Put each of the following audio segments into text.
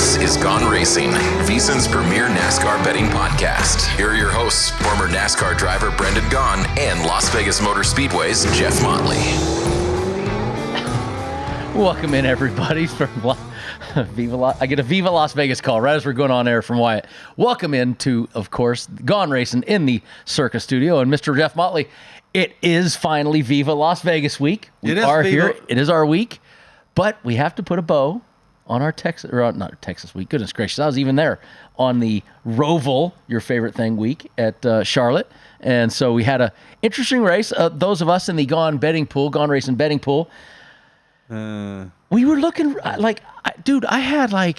This is Gone Racin, VSiN's premier NASCAR betting podcast. Here are your hosts, former NASCAR driver Brendan Gaughan and Las Vegas Motor Speedway's Jeff Motley. Welcome in, everybody. From I get a Viva Las Vegas call right as we're going on air from Wyatt. Welcome in to, of course, Gone Racin in the Circus Studio. And Mr. Jeff Motley, it is finally Viva Las Vegas week. We are here. It is our week. But we have to put a bow on our Texas, or not Texas week. Goodness gracious, I was even there on the ROVAL, your favorite thing, week at Charlotte. And so we had an interesting race. Those of us in the Gone Racin betting pool, we were looking like, dude, I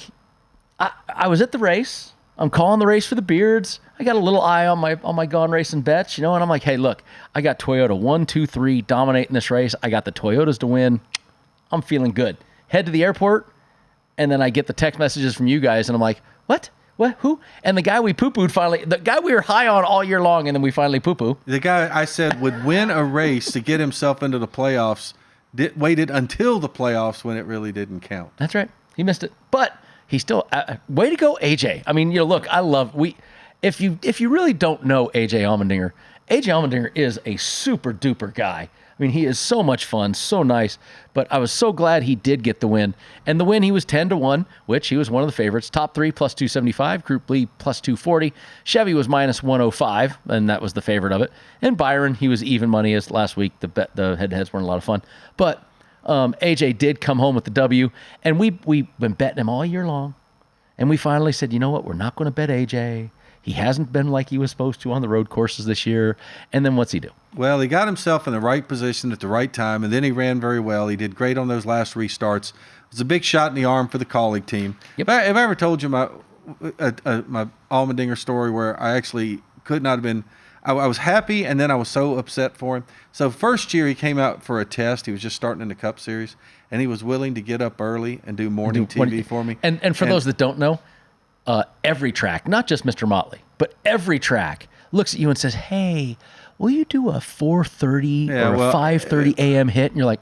was at the race. I'm calling the race for the beards. I got a little eye on my Gone Racin bets, and I'm like, hey, look, I got Toyota 1, 2, 3 dominating this race. I got the Toyotas to win. I'm feeling good. Head to the airport, and then I get the text messages from you guys, and I'm like, what? Who? And the guy we poo-pooed finally, the guy we were high on all year long, and then we finally poo-poo. The guy I said would win a race to get himself into the playoffs, waited until the playoffs when it really didn't count. That's right. He missed it. But he still, way to go, AJ. I mean, look, if you really don't know AJ Allmendinger is a super duper guy. I mean, he is so much fun, so nice, but I was so glad he did get the win. And the win, he was 10-1, which he was one of the favorites. Top 3 plus 275, Group B plus 240. Chevy was minus 105, and that was the favorite of it. And Byron, he was even money as last week. The head-to-heads weren't a lot of fun. But AJ did come home with the W, and we've been betting him all year long. And we finally said, you know what, we're not going to bet AJ. He hasn't been like he was supposed to on the road courses this year. And then what's he do? Well, he got himself in the right position at the right time, and then he ran very well. He did great on those last restarts. It was a big shot in the arm for the colleague team. Yep. Have I ever told you my Allmendinger story where I actually could not have been – I was happy, and then I was so upset for him. So first year he came out for a test. He was just starting in the Cup Series, and he was willing to get up early and do morning TV for me. And for those that don't know, every track, not just Mr. Motley, but every track looks at you and says, hey, will you do a 4:30 or a 5:30 a.m. hit? And you're like,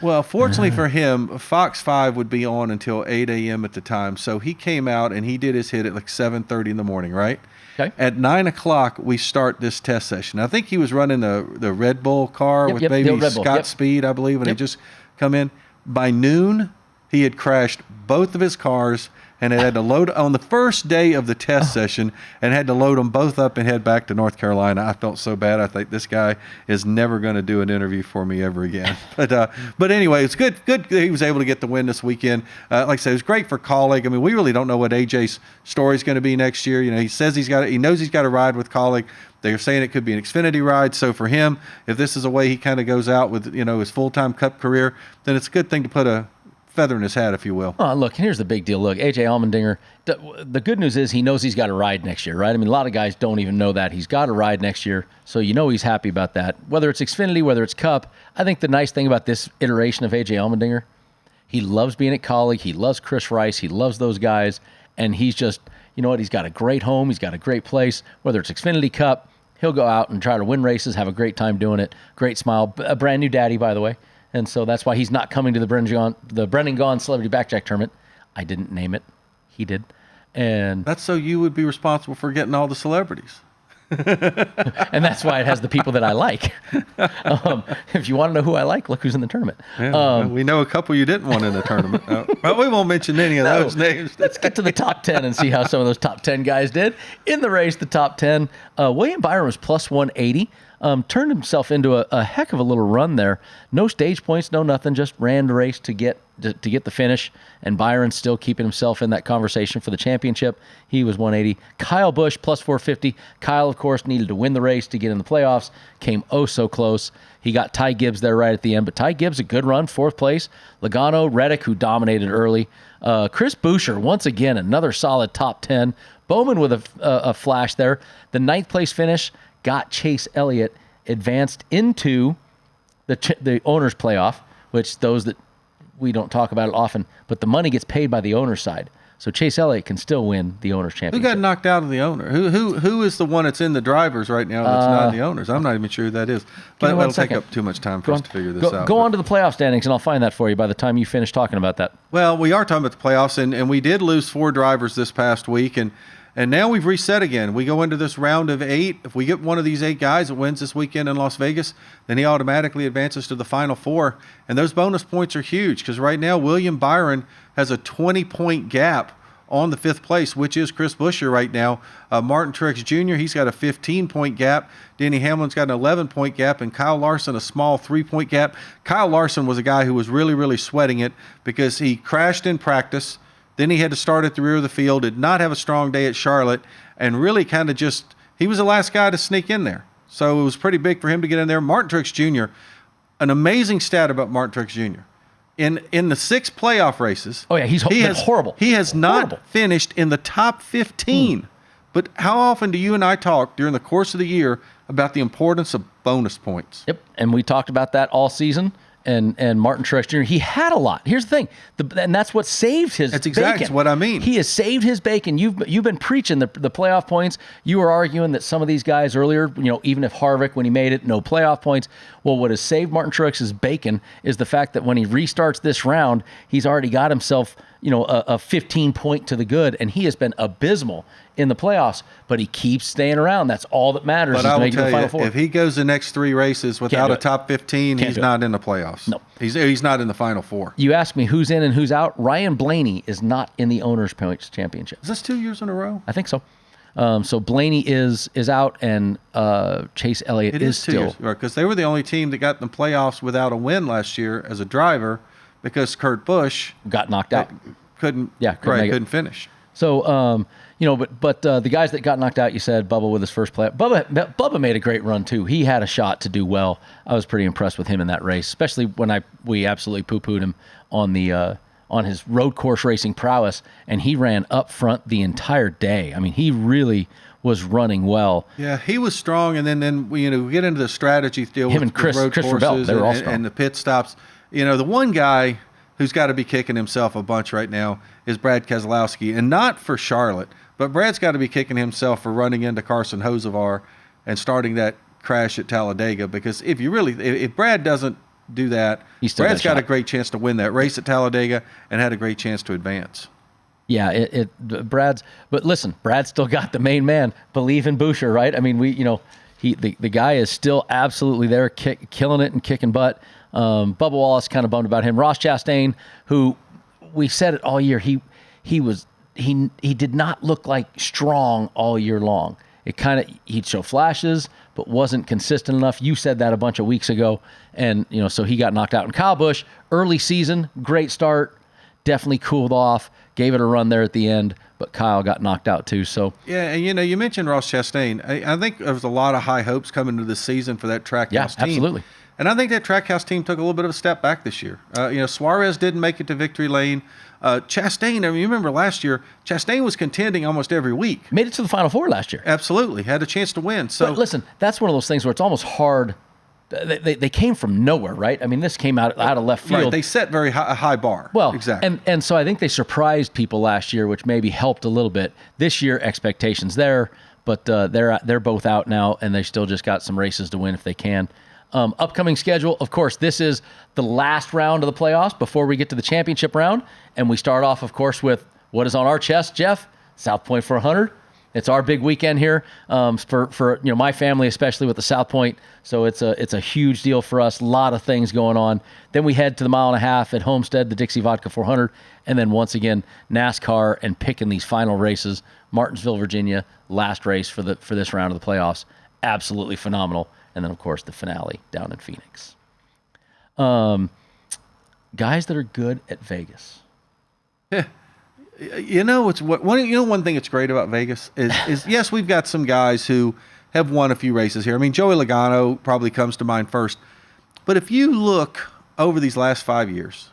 well, fortunately for him, Fox 5 would be on until 8 a.m. at the time. So he came out and he did his hit at like 7:30 in the morning, right? Okay. At 9 o'clock, we start this test session. I think he was running the Red Bull car with maybe Scott Speed, I believe, and he just come in. By noon, he had crashed both of his cars and had to load on the first day of the test session and had to load them both up and head back to North Carolina. I felt so bad. I think this guy is never going to do an interview for me ever again. But anyway, it's good that he was able to get the win this weekend. Like I said, it was great for Colleague. I mean, we really don't know what AJ's story is going to be next year. He says he knows he's got a ride with Colleague. They're saying it could be an Xfinity ride. So for him, if this is a way he kind of goes out with, his full-time Cup career, then it's a good thing to put a feather in his hat, if you will. Oh, look, here's the big deal. Look, AJ Allmendinger, the good news is he knows he's got a ride next year, right? I mean, a lot of guys don't even know that. He's got a ride next year, so he's happy about that. Whether it's Xfinity, whether it's Cup, I think the nice thing about this iteration of AJ Allmendinger, he loves being at Colleague. He loves Chris Rice. He loves those guys, and he's just, he's got a great home. He's got a great place. Whether it's Xfinity, Cup, he'll go out and try to win races, have a great time doing it. Great smile. A brand new daddy, by the way. And so that's why he's not coming to the Brendan Gaughan Celebrity Backjack Tournament. I didn't name it. He did. And that's so you would be responsible for getting all the celebrities. And that's why it has the people that I like. If you want to know who I like, look who's in the tournament. Yeah, we know a couple you didn't want in the tournament. But we won't mention any of those names. Let's get to the top 10 and see how some of those top 10 guys did. In the race, the top 10, William Byron was plus 180. Turned himself into a heck of a little run there. No stage points, no nothing, just ran the race to get the finish, and Byron's still keeping himself in that conversation for the championship. He was 180. Kyle Busch, plus 450. Kyle, of course, needed to win the race to get in the playoffs. Came oh so close. He got Ty Gibbs there right at the end, but Ty Gibbs, a good run, 4th place. Logano, Reddick, who dominated early. Chris Buescher, once again, another solid top 10. Bowman with a flash there. The 9th place finish got Chase Elliott advanced into the owner's playoff, which those that we don't talk about it often, but the money gets paid by the owner's side. So Chase Elliott can still win the Owners' Championship. Who got knocked out of the owner? Who is the one that's in the drivers right now that's not in the owners? I'm not even sure who that is. But it'll take up too much time for us to figure this out. Go on to the playoff standings, and I'll find that for you by the time you finish talking about that. Well, we are talking about the playoffs, and we did lose 4 drivers this past week, and now we've reset again. We go into this round of 8. If we get one of these 8 guys that wins this weekend in Las Vegas, then he automatically advances to the Final 4. And those bonus points are huge because right now William Byron has a 20-point gap on the 5th place, which is Chris Buescher right now. Martin Truex Jr., he's got a 15-point gap. Denny Hamlin's got an 11-point gap, and Kyle Larson a small 3-point gap. Kyle Larson was a guy who was really, really sweating it because he crashed in practice. Then he had to start at the rear of the field, did not have a strong day at Charlotte, and really kind of he was the last guy to sneak in there. So it was pretty big for him to get in there. Martin Truex Jr., an amazing stat about Martin Truex Jr. In the 6 playoff races. Oh, yeah, he has horrible. He has not finished in the top 15. But how often do you and I talk during the course of the year about the importance of bonus points? Yep, and we talked about that all season. And Martin Truex Jr., he had a lot. Here's the thing, and that's what saved his That's exactly bacon. what I mean. He has saved his bacon. You've been preaching the playoff points. You were arguing that some of these guys earlier, even if Harvick, when he made it, no playoff points. Well, what has saved Martin Truex's bacon is the fact that when he restarts this round, he's already got himself, a 15-point to the good, and he has been abysmal in the playoffs, but he keeps staying around. That's all that matters. But I will tell you, if he goes the next 3 races without a top 15, he's not in the playoffs. No. He's not in the Final 4. You asked me who's in and who's out. Ryan Blaney is not in the Owners' Points Championship. Is this 2 years in a row? I think so. So Blaney is out, and Chase Elliott is still. Because they were the only team that got in the playoffs without a win last year as a driver because Kurt Busch got knocked out. Couldn't finish. So, but the guys that got knocked out, you said Bubba with his first play. Bubba made a great run too. He had a shot to do well. I was pretty impressed with him in that race, especially when we absolutely poo-pooed him on his road course racing prowess, and he ran up front the entire day. I mean, he really was running well. Yeah, he was strong, and then we get into the strategy deal him with and Chris, road Christopher courses Bell, they were all strong. And the pit stops. The one guy who's got to be kicking himself a bunch right now is Brad Keselowski, and not for Charlotte, but Brad's got to be kicking himself for running into Carson Hocevar and starting that crash at Talladega, because if Brad doesn't do that, Brad's got a great chance to win that race at Talladega and had a great chance to advance. Yeah, but listen, Brad's still got the main man. Believe in Buescher, right? I mean, the guy is still absolutely there, killing it and kicking butt. Bubba Wallace kind of bummed about him. Ross Chastain, who we said it all year, he did not look like strong all year long. He'd show flashes, but wasn't consistent enough. You said that a bunch of weeks ago, and so he got knocked out. And Kyle Busch, early season, great start, definitely cooled off, gave it a run there at the end, but Kyle got knocked out too. So yeah, and you mentioned Ross Chastain. I think there was a lot of high hopes coming into this season for that Trackhouse team. Absolutely. And I think that Trackhouse team took a little bit of a step back this year. Suarez didn't make it to victory lane. Chastain, you remember last year, Chastain was contending almost every week. Made it to the Final Four last year. Absolutely. Had a chance to win. So, but listen, that's one of those things where it's almost hard. They came from nowhere, right? I mean, this came out of left field. Right. They set a high bar. Well, exactly. And so I think they surprised people last year, which maybe helped a little bit. This year, expectations there, but they're both out now, and they still just got some races to win if they can. Upcoming schedule, of course, this is the last round of the playoffs before we get to the championship round. And we start off, of course, with what is on our chest, Jeff? South Point 400. It's our big weekend here for my family, especially with the South Point. So it's a huge deal for us. A lot of things going on. Then we head to the mile and a half at Homestead, the Dixie Vodka 400. And then once again, NASCAR and picking these final races. Martinsville, Virginia, last race for this round of the playoffs. Absolutely phenomenal. And then, of course, the finale down in Phoenix. Guys that are good at Vegas. Yeah. One thing that's great about Vegas is yes, we've got some guys who have won a few races here. I mean, Joey Logano probably comes to mind first. But if you look over these last 5 years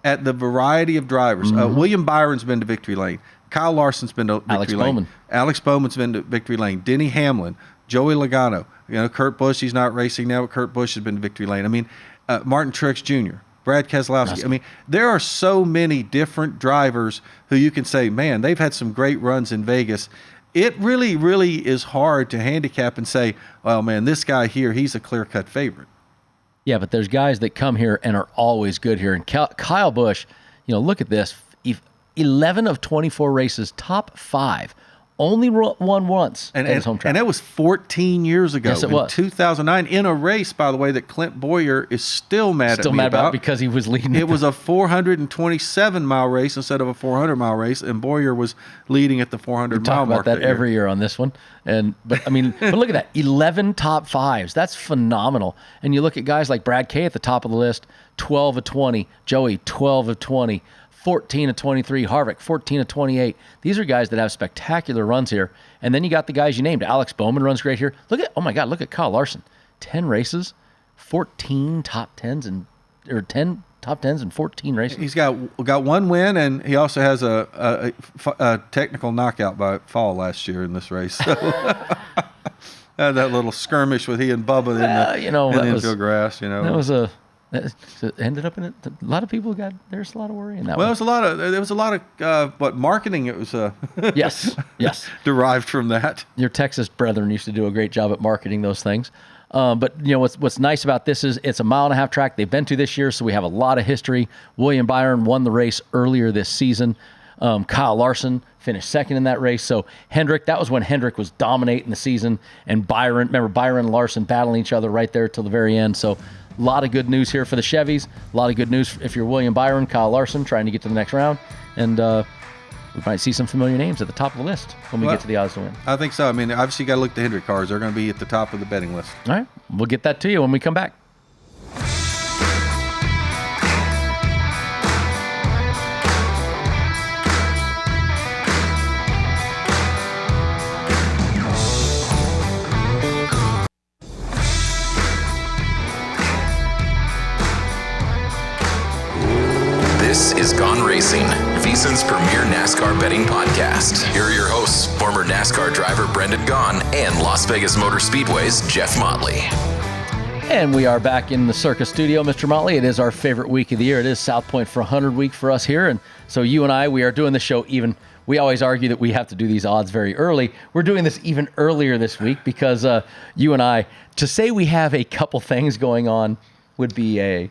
at the variety of drivers, William Byron's been to victory lane. Kyle Larson's been to victory lane. Alex Bowman's been to victory lane. Denny Hamlin, Joey Logano. Kurt Busch, he's not racing now, but Kurt Busch has been to victory lane. I mean, Martin Truex Jr., Brad Keselowski. I mean, there are so many different drivers who you can say, man, they've had some great runs in Vegas. It really, really is hard to handicap and say, well, man, this guy here, he's a clear-cut favorite. Yeah, but there's guys that come here and are always good here. And Kyle Busch, look at this. 11 of 24 races, top 5. Only won once at his home track. And that was 14 years ago. Yes, it was. 2009, in a race, by the way, that Clint Boyer is still mad about because he was leading. It was a 427-mile race instead of a 400-mile race, and Boyer was leading at the 400-mile mark. We talk about that every year on this one. But look at that, 11 top 5s. That's phenomenal. And you look at guys like Brad Kay at the top of the list, 12 of 20. Joey, 12 of 20. 14 of 23, Harvick, 14 of 28. These are guys that have spectacular runs here. And then you got the guys you named. Alex Bowman runs great here. Look at Kyle Larson. 10 races, 14 top 10s or 10 top 10s and 14 races. He's got one win, and he also has a technical knockout by fall last year in this race. So had that little skirmish with he and Bubba in the infield grass. That ended up in it. A lot of people there's a lot of worry in that. Well, there was a lot of marketing. It was yes derived from that. Your Texas brethren used to do a great job at marketing those things. But what's nice about this is it's a 1.5 mile track they've been to this year, so we have a lot of history. William Byron won the race earlier this season. Kyle Larson finished second in that race. So Hendrick, that was when Hendrick was dominating the season, and Byron and Larson battling each other right there till the very end. So a lot of good news here for the Chevys. A lot of good news if you're William Byron, Kyle Larson trying to get to the next round. And we might see some familiar names at the top of the list when we get to the odds to win. I think so. I mean, obviously you got to look at the Hendrick cars. They're going to be at the top of the betting list. All right. We'll get that to you when we come back. This is Gone Racin, VSiN's premier NASCAR betting podcast. Here are your hosts, former NASCAR driver Brendan Gaughan and Las Vegas Motor Speedway's Jeff Motley. And we are back in the Circus studio, Mr. Motley. It is our favorite week of the year. It is South Point for 100 week for us here. And so you and I, we are doing the show we always argue that we have to do these odds very early. We're doing this even earlier this week because you and I, to say we have a couple things going on would be a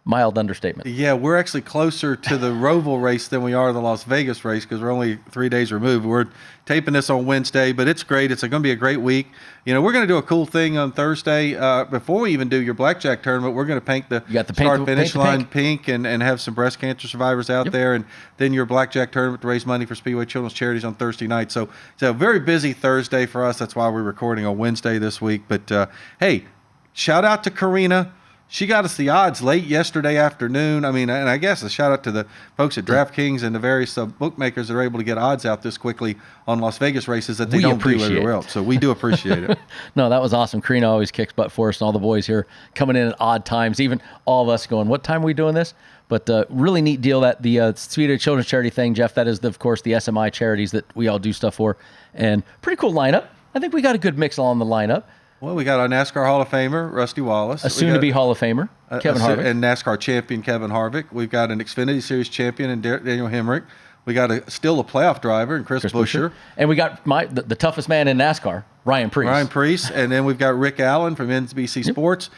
mild understatement. Yeah, we're actually closer to the ROVAL race than we are the Las Vegas race because we're only 3 days removed. We're taping this on Wednesday, but it's great. It's going to be a great week. We're going to do a cool thing on Thursday. Before we even do your blackjack tournament, we're going to paint the start-finish line pink and have some breast cancer survivors out there, and then your blackjack tournament to raise money for Speedway Children's Charities on Thursday night. So it's a very busy Thursday for us. That's why we're recording on Wednesday this week. But, hey, shout out to Karina. She got us the odds late yesterday afternoon. I mean, and I guess a shout out to the folks at DraftKings and the various bookmakers that are able to get odds out this quickly on Las Vegas races that they don't do everywhere else. So we do appreciate it. No, that was awesome. Karina always kicks butt for us, and all the boys here coming in at odd times, even all of us going, what time are we doing this? But really neat deal that the Speedway Children's Charity thing, Jeff, that is, of course, the SMI charities that we all do stuff for. And pretty cool lineup. I think we got a good mix on the lineup. Well, we got our NASCAR Hall of Famer, Rusty Wallace. A soon-to-be Hall of Famer, Kevin Harvick. And NASCAR champion, Kevin Harvick. We've got an Xfinity Series champion in Daniel Hemrick. We got still a playoff driver in Chris Buescher. And we got the toughest man in NASCAR, Ryan Preece. And then we've got Rick Allen from NBC Sports.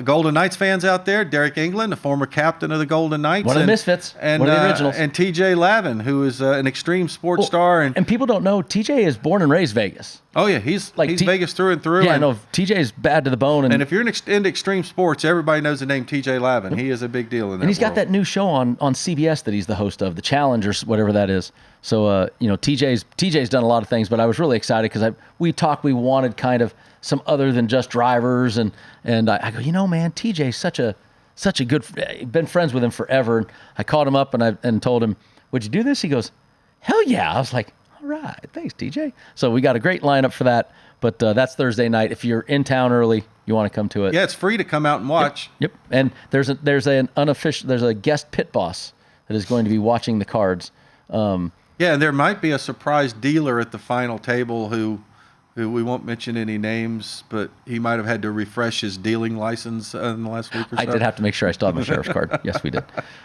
Golden Knights fans out there, Derek England, the former captain of the Golden Knights. One of the misfits, one of the originals. And TJ Lavin, who is an extreme sports star. And people don't know, TJ is born and raised Vegas. Oh, yeah, he's Vegas through and through. Yeah, no, TJ's bad to the bone. And if you're into extreme sports, everybody knows the name TJ Lavin. He is a big deal in that And he's got that new show on CBS that he's the host of, The Challenge or whatever that is. So, TJ's done a lot of things, but I was really excited because we wanted kind of some other than just drivers. And I go, man, TJ's such a good, been friends with him forever. And I called him up and told him, would you do this? He goes, hell yeah. I was like, all right, thanks, TJ. So we got a great lineup for that, but that's Thursday night. If you're in town early, you want to come to it. Yeah, it's free to come out and watch. Yep. And there's a guest pit boss that is going to be watching the cards. Yeah, and there might be a surprise dealer at the final table who who we won't mention any names, but he might have had to refresh his dealing license in the last week or so. I did have to make sure I still have my sheriff's card. Yes, we did.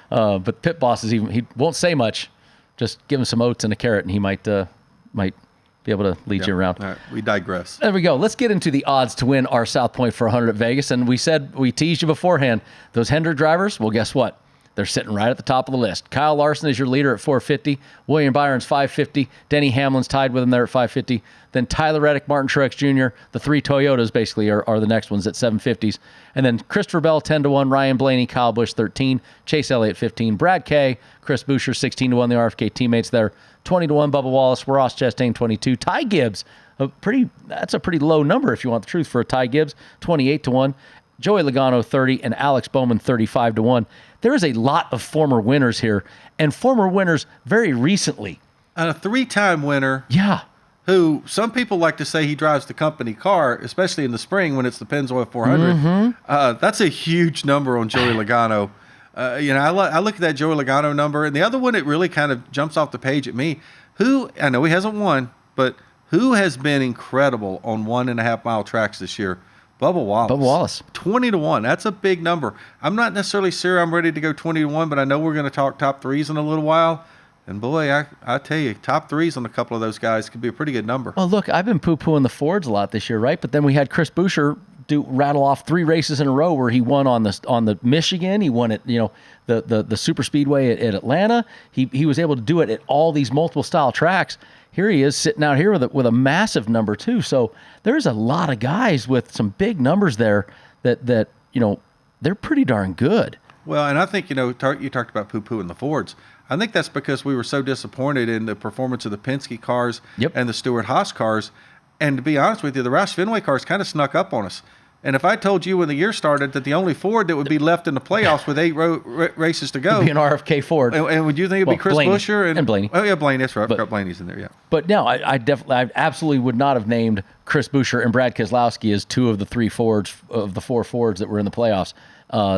But Pit Boss he won't say much. Just give him some oats and a carrot, and he might be able to lead you around. All right, we digress. There we go. Let's get into the odds to win our South Point for 100 at Vegas. And we teased you beforehand. Those Hendrick drivers, well, guess what? They're sitting right at the top of the list. Kyle Larson is your leader at 450. William Byron's 550. Denny Hamlin's tied with him there at 550. Then Tyler Reddick, Martin Truex Jr., the three Toyotas basically are the next ones at 750s. And then Christopher Bell 10-1, Ryan Blaney, Kyle Busch 13, Chase Elliott 15, Brad Kay, Chris Buescher 16-1, the RFK teammates there, 20-1, Bubba Wallace, Ross Chastain 22, Ty Gibbs, that's a pretty low number if you want the truth for a Ty Gibbs, 28-1. Joey Logano 30, and Alex Bowman 35-1. There is a lot of former winners here, and former winners very recently. And a three-time winner. Yeah. Who some people like to say he drives the company car, especially in the spring when it's the Pennzoil 400. Mm-hmm. That's a huge number on Joey Logano. I look at that Joey Logano number, and the other one, it really kind of jumps off the page at me. I know he hasn't won, but who has been incredible on 1.5 mile tracks this year? Bubba Wallace. 20-1. That's a big number. I'm not necessarily sure I'm ready to go 20-1, but I know we're going to talk top threes in a little while. And boy, I tell you, top threes on a couple of those guys could be a pretty good number. Well, look, I've been poo-pooing the Fords a lot this year, right? But then we had Chris Buescher rattle off 3 races in a row where he won on the Michigan. He won at the Super Speedway at Atlanta. He was able to do it at all these multiple style tracks. Here he is sitting out here with a massive number too. So there's a lot of guys with some big numbers there that they're pretty darn good. Well, and I think you talked about poo-pooing the Fords. I think that's because we were so disappointed in the performance of the Penske cars and the Stewart-Haas cars. And to be honest with you, the Roush Fenway cars kind of snuck up on us. And if I told you when the year started that the only Ford that would be left in the playoffs with 8 races to go would be an RFK Ford, and would you think it'd be Chris Buescher and Blaney? Oh yeah, Blaney. That's right. I forgot Blaney's in there. Yeah. But no, I absolutely would not have named Chris Buescher and Brad Keselowski as 2 of the 3 Fords of the 4 Fords that were in the playoffs.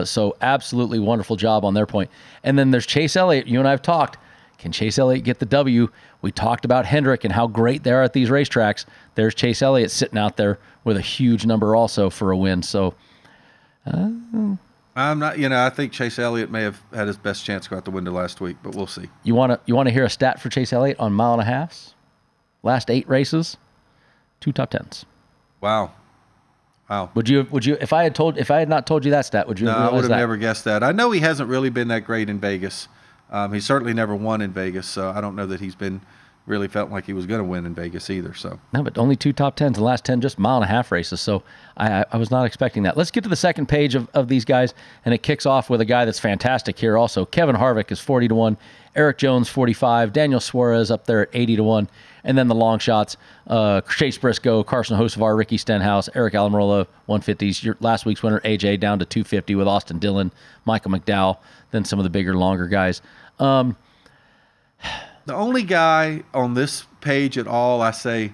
So absolutely wonderful job on their point. And then there's Chase Elliott. You and I have talked. Can Chase Elliott get the W? We talked about Hendrick and how great they are at these racetracks. There's Chase Elliott sitting out there with a huge number also for a win. So I'm not. I think Chase Elliott may have had his best chance to go out the window last week, but we'll see. You want to hear a stat for Chase Elliott on 1.5 miles? Last 8 races, 2 top 10s. Wow. Would you if I had not told you that stat, would you? No, I would have never guessed that. I know he hasn't really been that great in Vegas. He certainly never won in Vegas, so I don't know that he's been really felt like he was going to win in Vegas either. So no, but only 2 top 10s in the last 10, just 1.5 mile races. So I was not expecting that. Let's get to the second page of these guys, and it kicks off with a guy that's fantastic here also. Kevin Harvick is 40-1, Eric Jones 45, Daniel Suarez up there at 80-1, and then the long shots: Chase Briscoe, Carson Hocevar, Ricky Stenhouse, Eric Almirola 150s. Your last week's winner AJ down to 250 with Austin Dillon, Michael McDowell, then some of the bigger, longer guys. The only guy on this page at all, I say,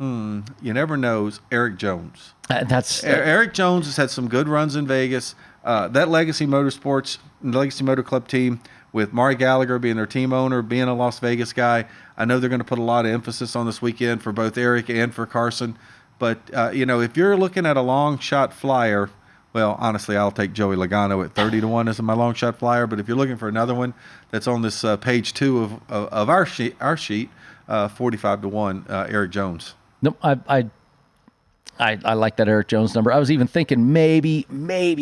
you never know, is Eric Jones. Eric Jones has had some good runs in Vegas. That Legacy Motorsports, Legacy Motor Club team, with Maury Gallagher being their team owner, being a Las Vegas guy, I know they're going to put a lot of emphasis on this weekend for both Eric and for Carson. But, if you're looking at a long shot flyer, well, honestly, I'll take Joey Logano at 30-1 as my long shot flyer. But if you're looking for another one that's on this page 2 of our sheet, 45-1, Eric Jones. Nope, I like that Eric Jones number. I was even thinking maybe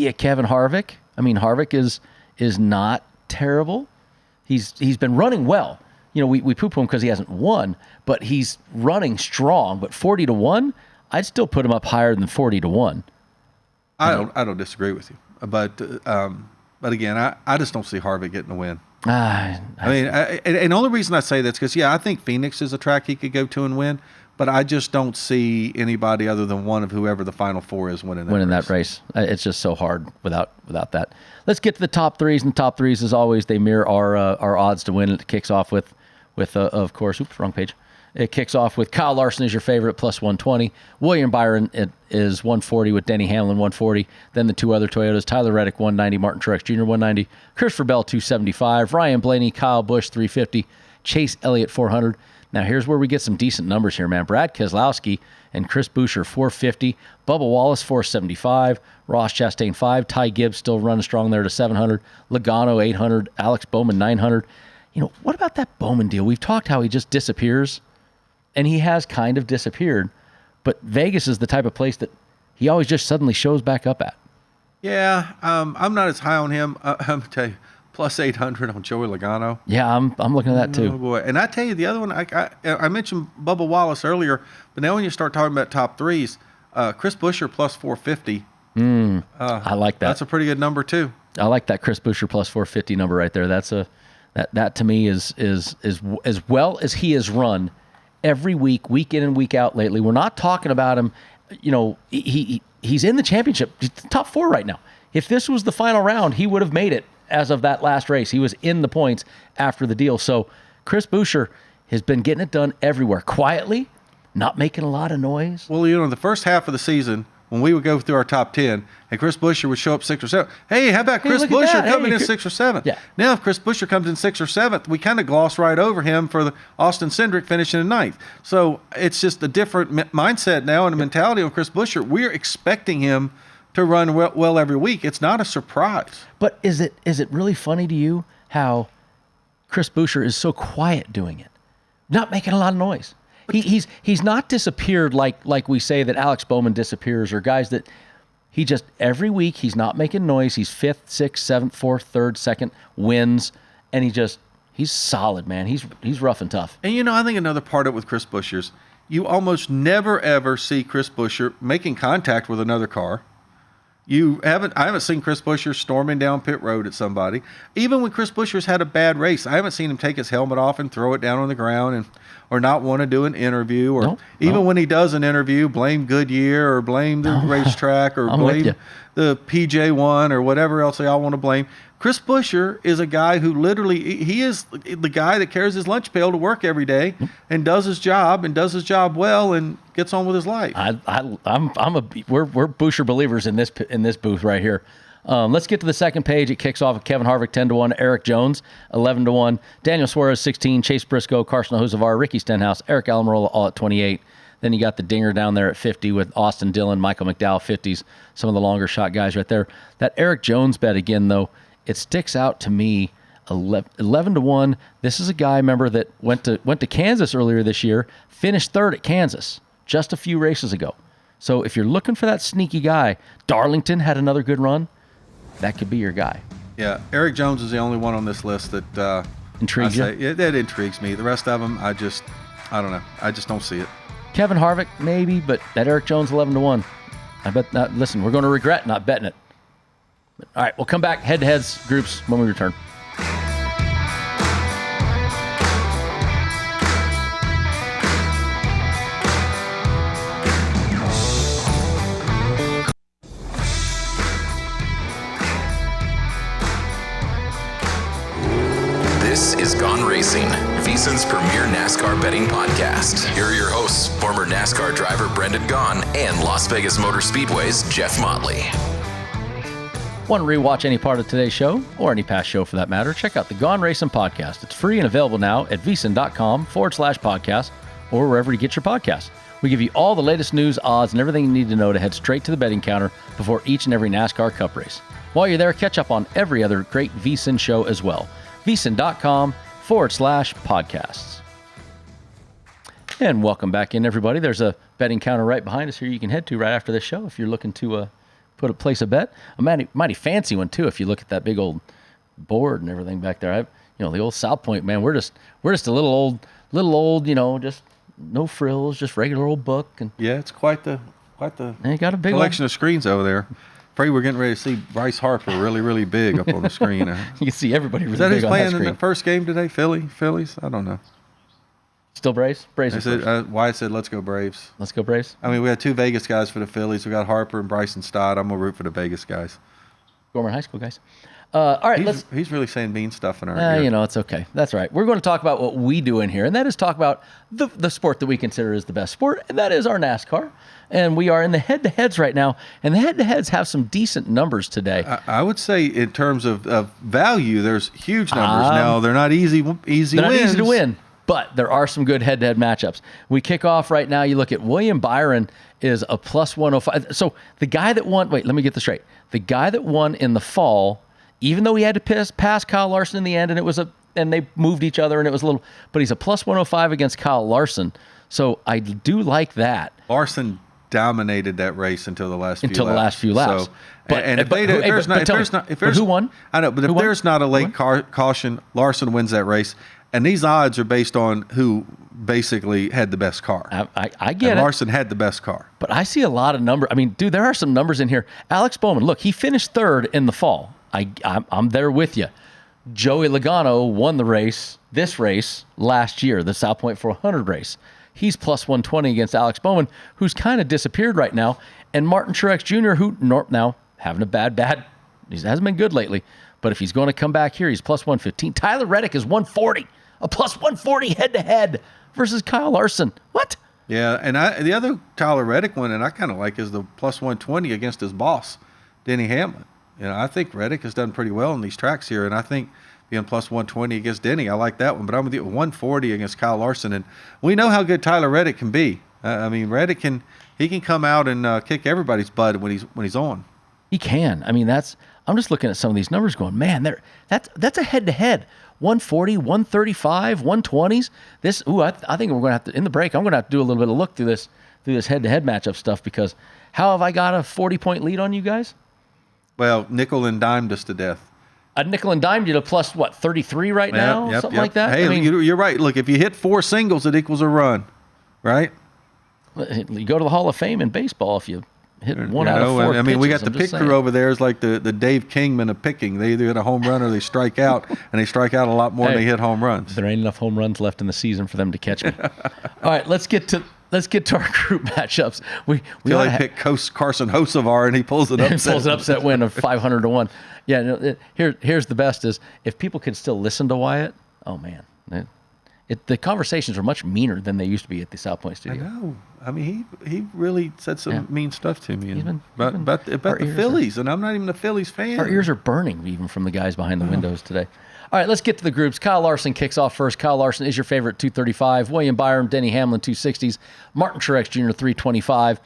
a Kevin Harvick. I mean, Harvick is not terrible. He's been running well. We poo-poo him because he hasn't won, but he's running strong. But 40-1, I'd still put him up higher than 40-1. I don't disagree with you, but again, I just don't see Harvick getting a win. And the only reason I say that's because I think Phoenix is a track he could go to and win, but I just don't see anybody other than one of whoever the final 4 is winning that race. It's just so hard without that. Let's get to the top threes, and the top threes, as always, they mirror our odds to win. It kicks off with of course, wrong page. It kicks off with Kyle Larson is your favorite, plus 120. William Byron is 140 with Denny Hamlin, 140. Then the 2 other Toyotas, Tyler Reddick, 190, Martin Truex Jr., 190. Christopher Bell, 275. Ryan Blaney, Kyle Busch, 350. Chase Elliott, 400. Now, here's where we get some decent numbers here, man. Brad Keselowski and Chris Buescher, 450. Bubba Wallace, 475. Ross Chastain, 5. Ty Gibbs still running strong there to 700. Logano, 800. Alex Bowman, 900. What about that Bowman deal? We've talked how he just disappears, and he has kind of disappeared, but Vegas is the type of place that he always just suddenly shows back up at. Yeah, I'm not as high on him. I'm going to tell you, plus 800 on Joey Logano. Yeah, I'm looking at that too. Oh, boy. And I tell you, the other one, I mentioned Bubba Wallace earlier, but now when you start talking about top threes, Chris Buescher plus 450. I like that. That's a pretty good number, too. I like that Chris Buescher plus 450 number right there. That to me is as well as he has run every week in and week out lately. We're not talking about him. He's in the championship, top 4 right now. If this was the final round, he would have made it as of that last race. He was in the points after the deal. So Chris Buescher has been getting it done everywhere, quietly, not making a lot of noise. Well, the first half of the season, when we would go through our top 10, and Chris Buescher would show up 6th or 7th. Hey, how about Chris Buescher coming in 6th or 7th? Yeah. Now, if Chris Buescher comes in 6th or 7th, we kind of gloss right over him for the Austin Cindric finishing in 9th. So it's just a different mindset now and a mentality on Chris Buescher. We're expecting him to run well every week. It's not a surprise. But is it really funny to you how Chris Buescher is so quiet doing it, not making a lot of noise? He's not disappeared like we say that Alex Bowman disappears, or guys that he just every week he's not making noise. He's 5th, 6th, 7th, 4th, 3rd, 2nd, wins, and he's solid, man. He's rough and tough. And I think another part of it with Chris Buescher's, you almost never ever see Chris Buescher making contact with another car. I haven't seen Chris Buescher storming down pit road at somebody. Even when Chris Buescher's had a bad race, I haven't seen him take his helmet off and throw it down on the ground or not want to do an interview, or when he does an interview, blame Goodyear or blame the racetrack or blame the PJ1 or whatever else they all want to blame. Chris Buescher is a guy who literally, he is the guy that carries his lunch pail to work every day and does his job well and gets on with his life. We're Buescher believers in this booth right here. Let's get to the second page. It kicks off with Kevin Harvick 10-1, Eric Jones 11-1, Daniel Suarez 16, Chase Briscoe, Carson Hocevar, Ricky Stenhouse, Eric Almirola all at 28. Then you got the dinger down there at 50 with Austin Dillon, Michael McDowell 50s, some of the longer shot guys right there. That Eric Jones bet again, though, it sticks out to me. 11-1. This is a guy, remember, that went to Kansas earlier this year, finished 3rd at Kansas just a few races ago. So if you're looking for that sneaky guy, Darlington had another good run. That could be your guy. Yeah, Eric Jones is the only one on this list that intrigues you. Yeah, that intrigues me. The rest of them, I don't know. I just don't see it. Kevin Harvick, maybe, but that Eric Jones 11-1. I bet not. Listen, we're going to regret not betting it. But, all right, we'll come back head-to-heads groups when we return. This is Gone Racin, VSiN's premier NASCAR betting podcast. Here are your hosts, former NASCAR driver Brendan Gaughan and Las Vegas Motor Speedway's Jeff Motley. Want to rewatch any part of today's show, or any past show for that matter, check out the Gone Racin podcast. It's free and available now at VSiN.com/podcast, or wherever you get your podcasts. We give you all the latest news, odds, and everything you need to know to head straight to the betting counter before each and every NASCAR Cup race. While you're there, catch up on every other great VSiN show as well. VSiN.com/podcasts. And welcome back in, everybody. There's a betting counter right behind us here you can head to right after this show if you're looking to place a bet. A mighty fancy one, too, if you look at that big old board and everything back there. The old South Point, man, we're just a little old, just no frills, just regular old book. And yeah, it's quite the you got a big collection of screens over there. Afraid we're getting ready to see Bryce Harper really, really big up on the screen. You can see everybody really big on that screen. Is that who's playing in the first game today? Phillies? I don't know. Still Braves? Braves. Wyatt said, let's go Braves. Let's go Braves. I mean, we had two Vegas guys for the Phillies. We got Harper and Bryson Stott. I'm going to root for the Vegas guys. Gorman High School guys. All right, he's really saying mean stuff in our ear. It's okay. That's right. We're going to talk about what we do in here, and that is talk about the sport that we consider is the best sport, and that is our NASCAR. And we are in the head-to-heads right now, and the head-to-heads have some decent numbers today. I would say in terms of value, there's huge numbers now. They're not easy they're wins. Not easy to win, But there are some good head-to-head matchups. We kick off right now. You look at William Byron is a plus 105. So the guy that won, wait, let me get this straight. The guy that won in the fall, even though he had to pass Kyle Larson in the end, and they moved each other, and it was a little, but he's a plus 105 against Kyle Larson. So I do like that. Larson dominated that race until the last few laps. So, but who won? I know, but if there's not a late caution, Larson wins that race. And these odds are based on who basically had the best car. I get it. Larson had the best car. But I see a lot of numbers. I mean, dude, there are some numbers in here. Alex Bowman, look, he finished third in the fall. I'm there with you. Joey Logano won this race last year, the South Point 400 race. He's plus 120 against Alex Bowman, who's kind of disappeared right now. And Martin Truex Jr., who now having a bad, he hasn't been good lately. But if he's going to come back here, he's plus 115. Tyler Reddick is 140, a plus 140 head-to-head versus Kyle Larson. What? Yeah, and the other Tyler Reddick one, and I kind of like, is the plus 120 against his boss, Denny Hamlin. I think Reddick has done pretty well in these tracks here, and I think being plus 120 against Denny, I like that one. But I'm with you, 140 against Kyle Larson, and we know how good Tyler Reddick can be. Reddick can come out and kick everybody's butt when he's on. He can. I mean, I'm just looking at some of these numbers going, man, that's a head-to-head. 140, 135, 120s. I think we're going to have to, in the break, I'm going to have to do a little bit of look through this head-to-head matchup stuff, because how have I got a 40-point lead on you guys? Well, nickel and dimed us to death. A nickel and dime, you a plus, 33 right now? Something like that? Hey, you're right. Look, if you hit 4 singles, it equals a run, right? You go to the Hall of Fame in baseball if you hit one out of 4 we got pitches, the pick crew over there is like the Dave Kingman of picking. They either hit a home run or they strike out, and they strike out a lot more than they hit home runs. There ain't enough home runs left in the season for them to catch me. All right, let's get to our group matchups. We pick Carson Hocevar, and he pulls an upset. Pulls an upset win of 500-1. Yeah, here's the best is if people could still listen to Wyatt. Oh man, the conversations are much meaner than they used to be at the South Point studio. I know. I mean, he really said some mean stuff to me about the Phillies, and I'm not even a Phillies fan. Our ears are burning even from the guys behind the windows today. All right, let's get to the groups. Kyle Larson kicks off first. Kyle Larson is your favorite, 235. William Byron, Denny Hamlin, 260s. Martin Truex Jr., 325.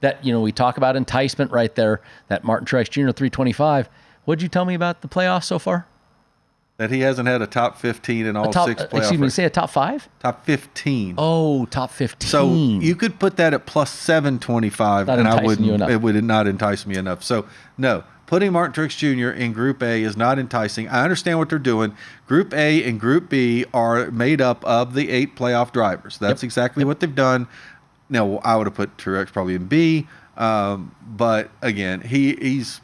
That, we talk about enticement right there. That Martin Truex Jr., 325. What'd you tell me about the playoffs so far? That he hasn't had a top 15 in all 6 playoffs. Excuse me, say a top 5? Top 15. Oh, top 15. So you could put that at plus 725, and it would not entice me enough. So, no. Putting Martin Truex Jr. in Group A is not enticing. I understand what they're doing. Group A and Group B are made up of the 8 playoff drivers. That's exactly what they've done. Now, I would have put Truex probably in B, but again, he's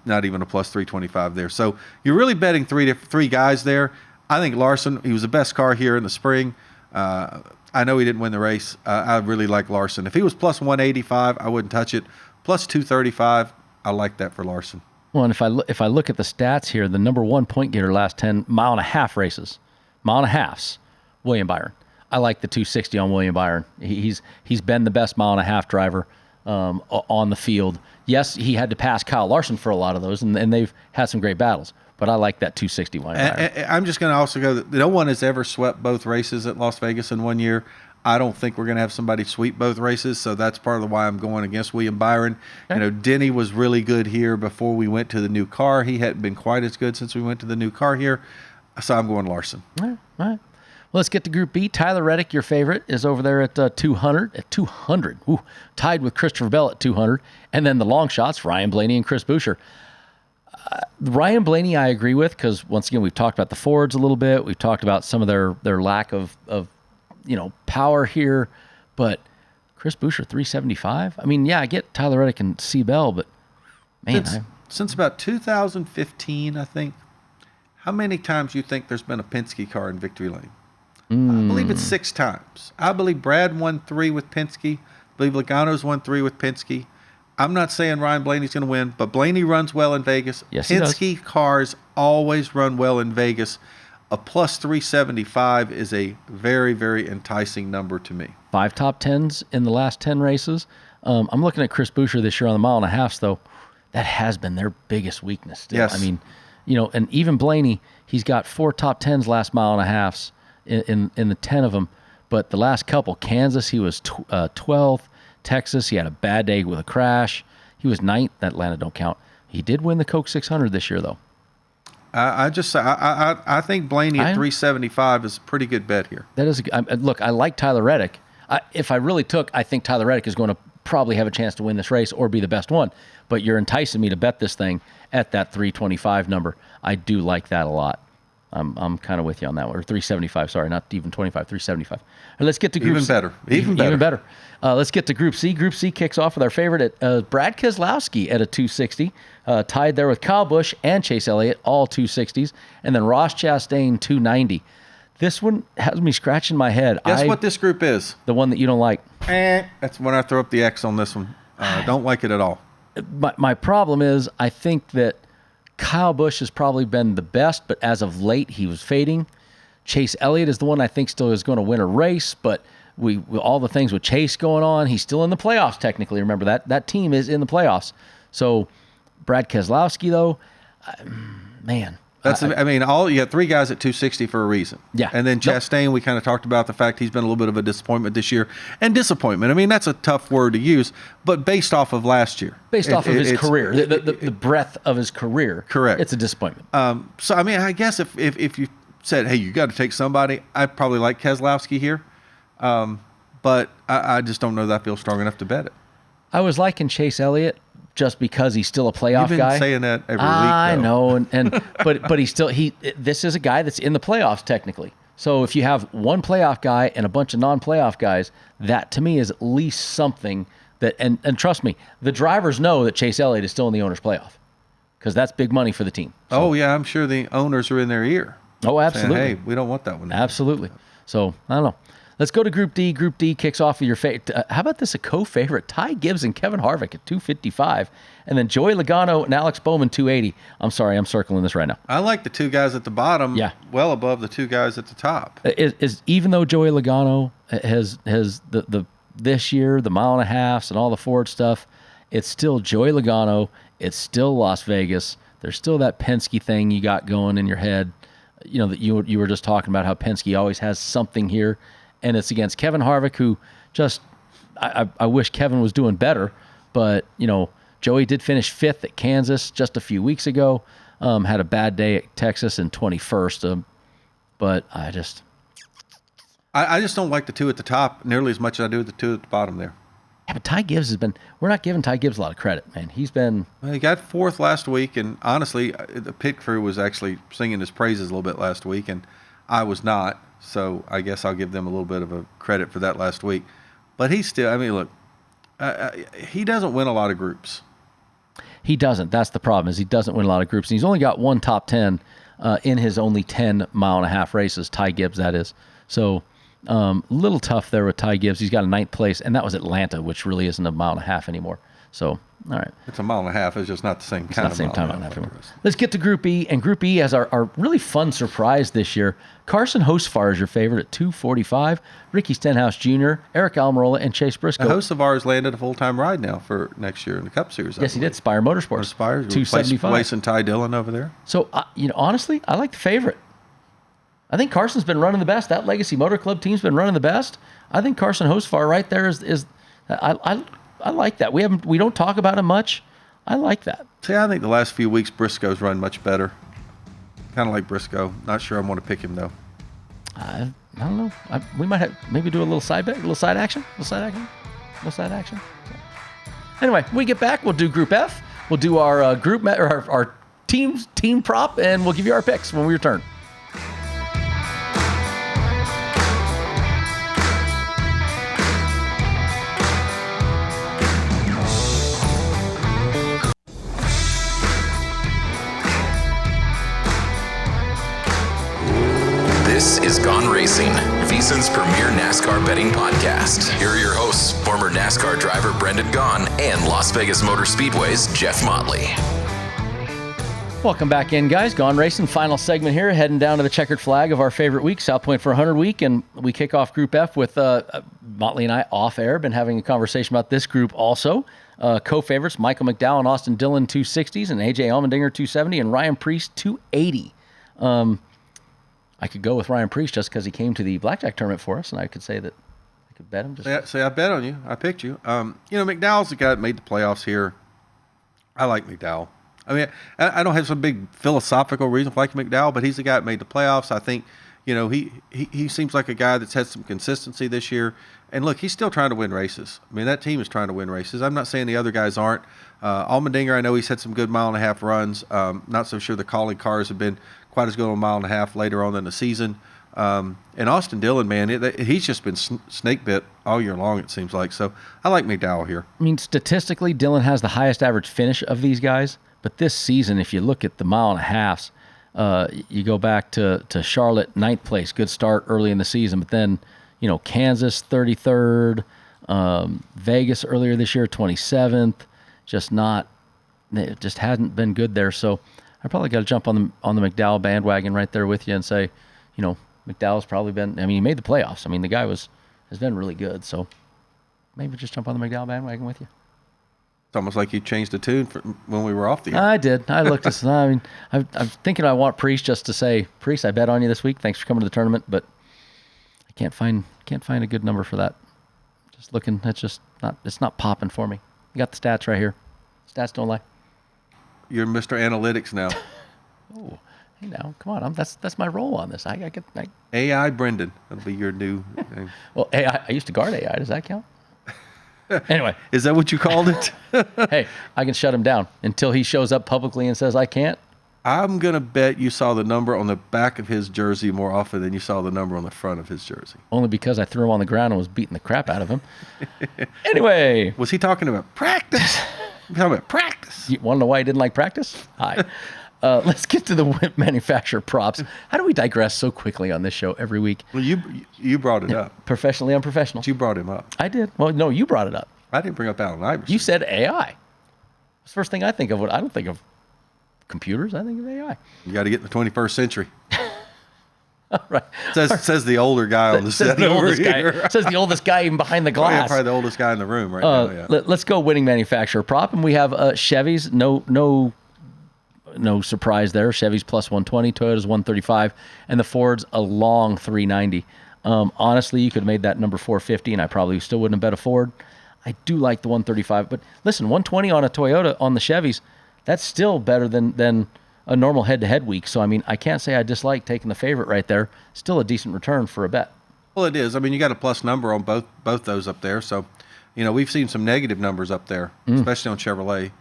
not even a plus 325 there. So you're really betting three guys there. I think Larson, he was the best car here in the spring. I know he didn't win the race. I really like Larson. If he was plus 185, I wouldn't touch it. Plus 235, I like that for Larson. Well, and if I look at the stats here, the number 1 point getter last 10 mile-and-a-half races, mile-and-a-halfs, William Byron. I like the 260 on William Byron. He's been the best mile-and-a-half driver on the field. Yes, he had to pass Kyle Larson for a lot of those, and they've had some great battles. But I like that 260 William Byron. I'm just going to also go that no one has ever swept both races at Las Vegas in 1 year. I don't think we're going to have somebody sweep both races, so that's part of why I'm going against William Byron. Okay. Denny was really good here before we went to the new car. He hadn't been quite as good since we went to the new car here, so I'm going Larson. All right. Well, let's get to Group B. Tyler Reddick, your favorite, is over there at 200. At 200. Ooh, tied with Christopher Bell at 200. And then the long shots, Ryan Blaney and Chris Buescher. Ryan Blaney, I agree with, because once again, we've talked about the Fords a little bit. We've talked about some of their lack of power here, but Chris Buescher 375. I mean, yeah, I get Tyler Reddick and C. Bell, but man, since about 2015, I think. How many times do you think there's been a Penske car in victory lane? I believe it's 6 times. I believe Brad won 3 with Penske. I believe Logano's won 3 with Penske. I'm not saying Ryan Blaney's going to win, but Blaney runs well in Vegas. Yes, Penske cars always run well in Vegas. A plus 375 is a very, very enticing number to me. 5 top 10s in the last 10 races. I'm looking at Chris Buescher this year on the mile-and-a-halfs, though. That has been their biggest weakness still. Yes. I mean, and even Blaney, he's got 4 top 10s last mile-and-a-halfs. in the 10 of them. But the last couple, Kansas, he was 12th. Texas, he had a bad day with a crash. He was 9th. Atlanta don't count. He did win the Coke 600 this year, though. I think Blaney at 375 is a pretty good bet here. That is look. I like Tyler Reddick. If I really took, I think Tyler Reddick is going to probably have a chance to win this race or be the best one. But you're enticing me to bet this thing at that 325 number. I do like that a lot. I'm kind of with you on that one. Or 375, sorry, not even 25, 375. Let's get to Group C. Even better. Let's get to Group C. Group C kicks off with our favorite at Brad Keselowski at a 260. Tied there with Kyle Busch and Chase Elliott, all 260s. And then Ross Chastain, 290. This one has me scratching my head. Guess what this group is? The one that you don't like. That's when I throw up the X on this one. Don't like it at all. My problem is I think that Kyle Busch has probably been the best, but as of late, he was fading. Chase Elliott is the one I think still is going to win a race, but with all the things with Chase going on, he's still in the playoffs technically. Remember that team is in the playoffs. So Brad Keselowski, though, man. You got three guys at 260 for a reason. Yeah. And then Chastain, we kind of talked about the fact he's been a little bit of a disappointment this year. And disappointment, that's a tough word to use, but based off of last year. Based off of his career, the breadth of his career. Correct. It's a disappointment. I guess if you said, hey, you got to take somebody, I'd probably like Keselowski here. But I just don't know that I feel strong enough to bet it. I was liking Chase Elliott just because he's still a playoff guy. You've been saying that every week, though. I know, but he's still this is a guy that's in the playoffs technically. So if you have one playoff guy and a bunch of non-playoff guys, that to me is at least something that and trust me, the drivers know that Chase Elliott is still in the owner's playoff because that's big money for the team. So, oh yeah, I'm sure the owners are in their ear. Oh, absolutely. Saying, hey, we don't want that one. Absolutely. So I don't know. Let's go to Group D. Group D kicks off with your favorite. How about this? A co-favorite, Ty Gibbs and Kevin Harvick at 255, and then Joey Logano and Alex Bowman 280. I'm sorry, I'm circling this right now. I like the two guys at the bottom. Well above the two guys at the top. Is even though Joey Logano has the this year the mile and a half and all the Ford stuff, it's still Joey Logano. It's still Las Vegas. There's still that Penske thing you got going in your head. That you were just talking about how Penske always has something here. And it's against Kevin Harvick, who just I wish Kevin was doing better. But, Joey did finish 5th at Kansas just a few weeks ago. Had a bad day at Texas in 21st. But I just don't like the two at the top nearly as much as I do the two at the bottom there. Yeah, but Ty Gibbs we're not giving Ty Gibbs a lot of credit, man. He got 4th last week. And honestly, the pit crew was actually singing his praises a little bit last week. And I was not. So I guess I'll give them a little bit of a credit for that last week. But he's still, look, he doesn't win a lot of groups. He doesn't. That's the problem, is he doesn't win a lot of groups. And he's only got one top 10 in his only 10 mile and a half races, Ty Gibbs, that is. So a little tough there with Ty Gibbs. He's got a 9th place, and that was Atlanta, which really isn't a mile and a half anymore. So, all right. It's a mile and a half. It's just not the same kind of mile and a half anymore. Let's get to Group E. And Group E has our really fun surprise this year. Carson Hocevar is your favorite at 245. Ricky Stenhouse Jr., Eric Almirola, and Chase Briscoe. Hocevar has landed a full-time ride now for next year in the Cup Series. Yes, he did. Spire Motorsports. Spire. 275. Placing Ty Dillon over there. So, honestly, I like the favorite. I think Carson's been running the best. That Legacy Motor Club team's been running the best. I think Carson Hocevar right there is I like that. We don't talk about him much. I like that. See, I think the last few weeks Briscoe's run much better. Kind of like Briscoe. Not sure I want to pick him though. I don't know. We might maybe do a little side bet, a little side action. Anyway, when we get back, we'll do Group F. We'll do our our team prop, and we'll give you our picks when we return. This is Gone Racin, VSiN's premier NASCAR betting podcast. Here are your hosts, former NASCAR driver Brendan Gaughan and Las Vegas Motor Speedway's Jeff Motley. Welcome back in, guys. Gone Racin, final segment here, heading down to the checkered flag of our favorite week, South Point for 100 week, and we kick off Group F with Motley and I off air, been having a conversation about this group also. Co-favorites, Michael McDowell and Austin Dillon, 260s, and AJ Allmendinger, 270, and Ryan Preece, 280. I could go with Ryan Preece just because he came to the blackjack tournament for us, and I could say that I could bet him. Say I bet on you. I picked you. McDowell's the guy that made the playoffs here. I like McDowell. I mean, I don't have some big philosophical reason for liking McDowell, but he's the guy that made the playoffs. I think, he seems like a guy that's had some consistency this year. And look, he's still trying to win races. I mean, that team is trying to win races. I'm not saying the other guys aren't. Allmendinger, I know he's had some good mile-and-a-half runs. Not so sure the calling cars have been quite as good on a mile-and-a-half later on in the season. And Austin Dillon, man, he's just been snake bit all year long, it seems like. So I like McDowell here. I mean, statistically, Dillon has the highest average finish of these guys. But this season, if you look at the mile-and-a-halves, you go back to Charlotte, 9th place, good start early in the season. But then, Kansas, 33rd, Vegas earlier this year, 27th. It just hasn't been good there. So I probably got to jump on the McDowell bandwagon right there with you and say, McDowell's probably been. I mean, he made the playoffs. I mean, the guy has been really good. So maybe just jump on the McDowell bandwagon with you. It's almost like you changed the tune when we were off the air. I did. I looked at. I mean, I'm thinking I want Preece just to say, Preece, I bet on you this week. Thanks for coming to the tournament, but I can't find a good number for that. Just looking, it's not popping for me. You got the stats right here. Stats don't lie. You're Mr. Analytics now. Oh, hey now, come on! That's my role on this. I AI Brendan. That'll be your new name. Well, AI. I used to guard AI. Does that count? Anyway, is that what you called it? Hey, I can shut him down until he shows up publicly and says I can't. I'm gonna bet you saw the number on the back of his jersey more often than you saw the number on the front of his jersey. Only because I threw him on the ground and was beating the crap out of him. Anyway, was he talking about practice? Talking about practice. You want to know why he didn't like practice? Hi. Let's get to the manufacturer props. How do we digress so quickly on this show every week? Well, you brought it up. Professionally unprofessional. You brought him up. I did. Well, no, you brought it up. I didn't bring up Allen Iverson. You said AI. It's the first thing I think of. I don't think of computers. I think of AI. You got to get in the 21st century. All right. Says the older guy on the set over here. Says the oldest guy even behind the glass. Probably the oldest guy in the room right now. Yeah. Let's go winning manufacturer prop, and we have Chevys. No surprise there. Chevy's plus 120, Toyota's 135, and the Ford's a long 390. Honestly, you could have made that number 450, and I probably still wouldn't have bet a Ford. I do like the 135, but listen, 120 on a Toyota on the Chevys, that's still better than a normal head-to-head week. So, I mean, I can't say I dislike taking the favorite right there. Still a decent return for a bet. Well, it is. I mean, you got a plus number on both those up there. So, we've seen some negative numbers up there, especially on Chevrolet.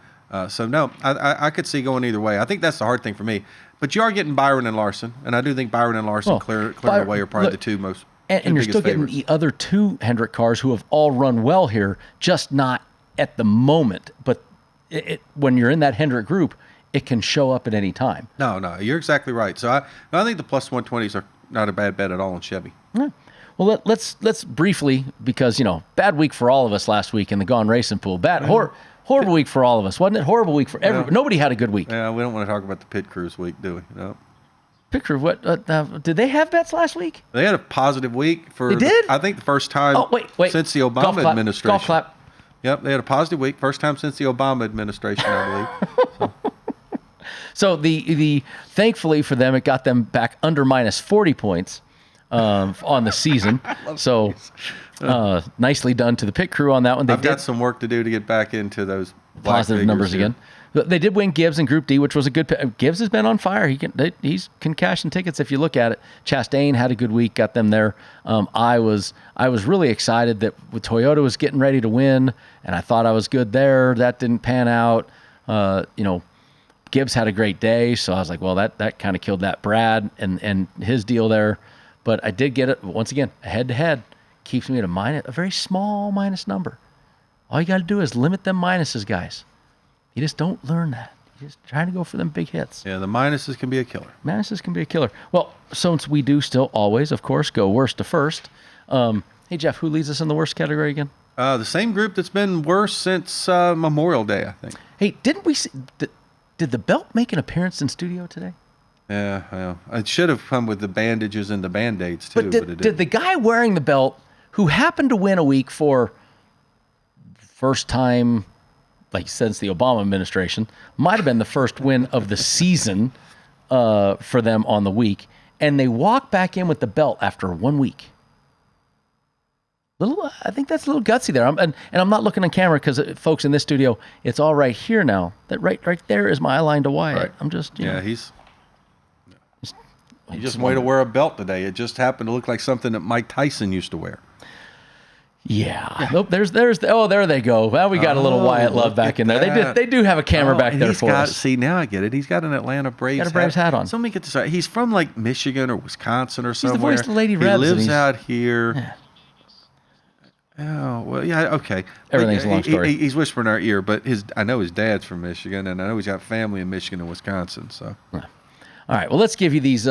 So, no, I could see going either way. I think that's the hard thing for me. But you are getting Byron and Larson, and I do think Byron and Larson clear away are probably the two most and you're still favorites. Getting the other two Hendrick cars who have all run well here, just not at the moment. But when you're in that Hendrick group, it can show up at any time. No, you're exactly right. So I think the plus 120s are not a bad bet at all on Chevy. Yeah. Well, let's briefly, because bad week for all of us last week in the Gone Racin pool. Horrible week for all of us, wasn't it? Horrible week for everybody. Nobody had a good week. Yeah, we don't want to talk about the pit crews week, do we? No. Pit crew, what? Did they have bets last week? They had a positive week for. They did? I think the first time since the Obama administration. Golf clap. Yep, they had a positive week. First time since the Obama administration, I believe. So the thankfully for them, it got them back under minus 40 points on the season. So nicely done to the pit crew on that one. I've got some work to do to get back into those positive numbers here. again. They did win Gibbs in Group D, which was a good. Gibbs has been on fire. He can cash in tickets if you look at it. Chastain had a good week, got them there. I was really excited that Toyota was getting ready to win, and I thought I was good there. That didn't pan out. Gibbs had a great day, so I was like, well, that kind of killed that Brad and his deal there. But I did get it once again. A head-to-head keeps me at a very small minus number. All you got to do is limit them minuses, guys. You just don't learn that. You're just trying to go for them big hits. Yeah, the minuses can be a killer. Minuses can be a killer. Well, since we do still always, of course, go worst to first. Hey, Jeff, who leads us in the worst category again? The same group that's been worse since Memorial Day, I think. Hey, didn't we see... Did the belt make an appearance in studio today? Yeah, well, it should have come with the bandages and the Band-Aids, too. But it didn't. Did the guy wearing the belt, who happened to win a week for first time... like since the Obama administration, might have been the first win of the season for them on the week. and they walk back in with the belt after 1 week. I think that's a little gutsy there. And I'm not looking on camera because, folks, in this studio, it's all right here now. That right there is my line to Wyatt. Right. I'm just, he just wanted to wear a belt today. It just happened to look like something that Mike Tyson used to wear. Yeah. Nope. There they go. Well, we got a little Wyatt Love back in there. They do have a camera back there for us. See, now I get it. He's got an Atlanta Braves hat on. So let me get this right. He's from like Michigan or Wisconsin or somewhere. He's the voice of the Lady Rebs. He lives out here. Yeah. Oh, well, yeah, okay. Everything's a long story. He's whispering in our ear, but I know his dad's from Michigan, and I know he's got family in Michigan and Wisconsin. So, all right. Well, let's give you these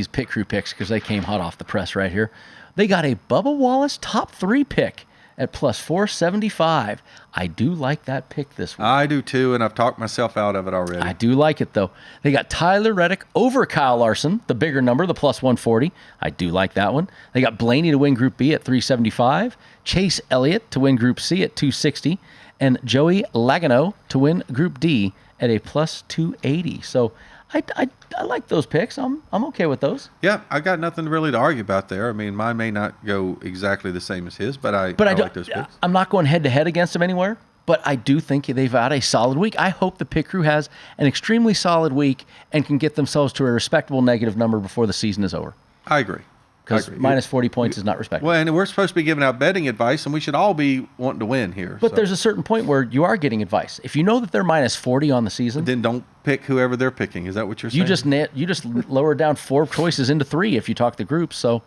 pit crew picks because they came hot off the press right here. They got a Bubba Wallace top 3 pick at plus 475. I do like that pick this week. I do too, and I've talked myself out of it already. I do like it, though. They got Tyler Reddick over Kyle Larson, the bigger number, the plus 140. I do like that one. They got Blaney to win Group B at 375, Chase Elliott to win Group C at 260, and Joey Logano to win Group D at a plus 280. So I like those picks. I'm okay with those. Yeah, I got nothing really to argue about there. I mean, mine may not go exactly the same as his, but I like those picks. I'm not going head-to-head against them anywhere, but I do think they've had a solid week. I hope the pit crew has an extremely solid week and can get themselves to a respectable negative number before the season is over. I agree. Because minus 40 points is not respectable. Well, and we're supposed to be giving out betting advice, and we should all be wanting to win here. But there's a certain point where you are getting advice. If you know that they're minus 40 on the season, then don't pick whoever they're picking. Is that what you're saying? You just lower down 4 choices into 3 if you talk the groups. So,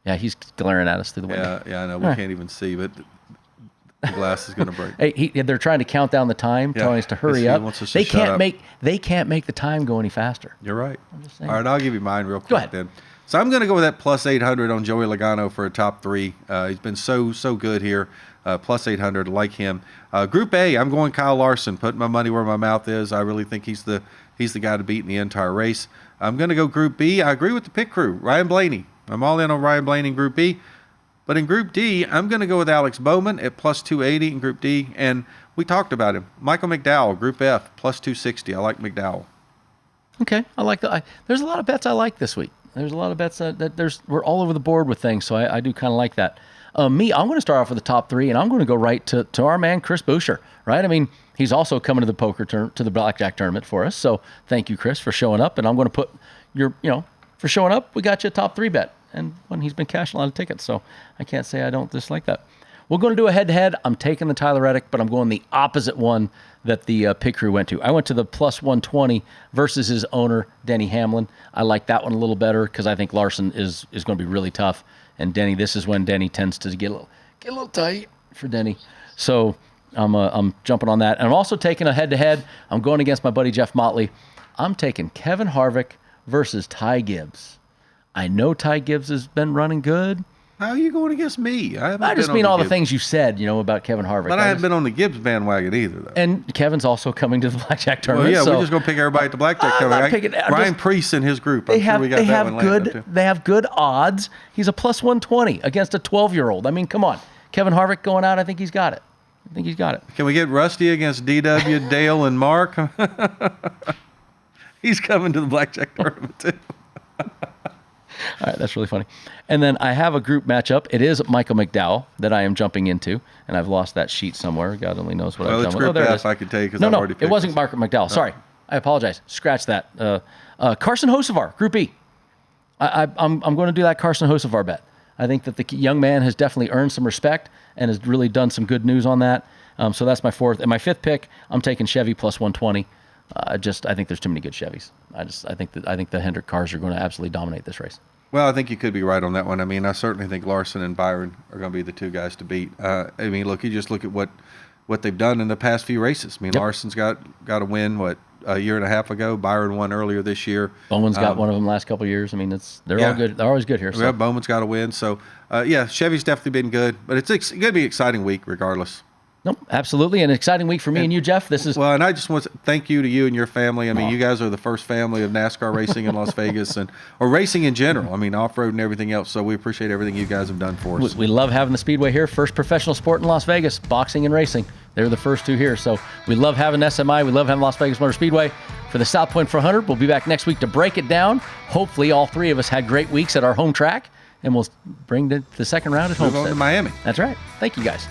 yeah, he's glaring at us through the window. Yeah, I know. We can't even see, but the glass is going to break. Hey, they're trying to count down the time, telling us to hurry up. They can't make the time go any faster. You're right. I'm just saying. All right, I'll give you mine real quick. Go ahead. Then. So I'm going to go with that plus 800 on Joey Logano for a top 3. He's been so good here. Plus 800, like him. Group A, I'm going Kyle Larson, putting my money where my mouth is. I really think he's the guy to beat in the entire race. I'm going to go Group B. I agree with the pit crew, Ryan Blaney. I'm all in on Ryan Blaney in Group B. But in Group D, I'm going to go with Alex Bowman at plus 280 in Group D. And we talked about him. Michael McDowell, Group F, plus 260. I like McDowell. Okay, I like that. There's a lot of bets I like this week. There's a lot of bets we're all over the board with things, so I do kind of like that. I'm going to start off with the top 3, and I'm going to go right to our man Chris Boucher. Right? I mean, he's also coming to the to the blackjack tournament for us. So thank you, Chris, for showing up. And I'm going to put for showing up. We got you a top 3 bet, and when he's been cashing a lot of tickets, so I can't say I don't dislike that. We're going to do a head-to-head. I'm taking the Tyler Reddick, but I'm going the opposite one that the pit crew went to. I went to the plus 120 versus his owner, Denny Hamlin. I like that one a little better because I think Larson is going to be really tough. And Denny, this is when Denny tends to get a little tight for Denny. So I'm jumping on that. And I'm also taking a head-to-head. I'm going against my buddy Jeff Motley. I'm taking Kevin Harvick versus Ty Gibbs. I know Ty Gibbs has been running good. How are you going against me? I just mean all the things you said, about Kevin Harvick. But I haven't been on the Gibbs bandwagon either, though. And Kevin's also coming to the blackjack tournament. Well, yeah, we're just going to pick everybody at the blackjack tournament. Ryan Priest and his group. They have good odds. He's a plus 120 against a 12-year-old. I mean, come on. Kevin Harvick going out, I think he's got it. Can we get Rusty against DW, Dale, and Mark? He's coming to the blackjack tournament, too. All right, that's really funny. And then I have a group matchup. It is Michael McDowell that I am jumping into, and I've lost that sheet somewhere. God only knows what I've done. It's Group F, I can tell you because I've already picked it wasn't Michael McDowell. Sorry. I apologize. Scratch that. Carson Hocevar, Group E. I'm going to do that Carson Hocevar bet. I think that the young man has definitely earned some respect and has really done some good news on that. So that's my 4th. And my 5th pick, I'm taking Chevy plus 120. I think there's too many good Chevys. I think the Hendrick cars are going to absolutely dominate this race. Well, I think you could be right on that one. I mean, I certainly think Larson and Byron are going to be the 2 guys to beat. I mean, look, you just look at what they've done in the past few races. I mean, yep. Larson's got a win, a year and a half ago. Byron won earlier this year. Bowman's got one of them last couple of years. I mean, they're all good. They're always good here. So. Yeah, Bowman's got a win. So, Chevy's definitely been good. But it's going to be an exciting week regardless. Nope, absolutely. An exciting week for me and you, Jeff. Well, and I just want to thank you to you and your family. I mean, you guys are the first family of NASCAR racing in Las Vegas or racing in general. I mean, off-road and everything else. So we appreciate everything you guys have done for us. We love having the Speedway here. First professional sport in Las Vegas, boxing and racing. They're the first 2 here. So we love having SMI. We love having Las Vegas Motor Speedway. for the South Point 400. We'll be back next week to break it down. Hopefully, all three of us had great weeks at our home track, and we'll bring the second round at Move Homestead. on to Miami. That's right. Thank you, guys.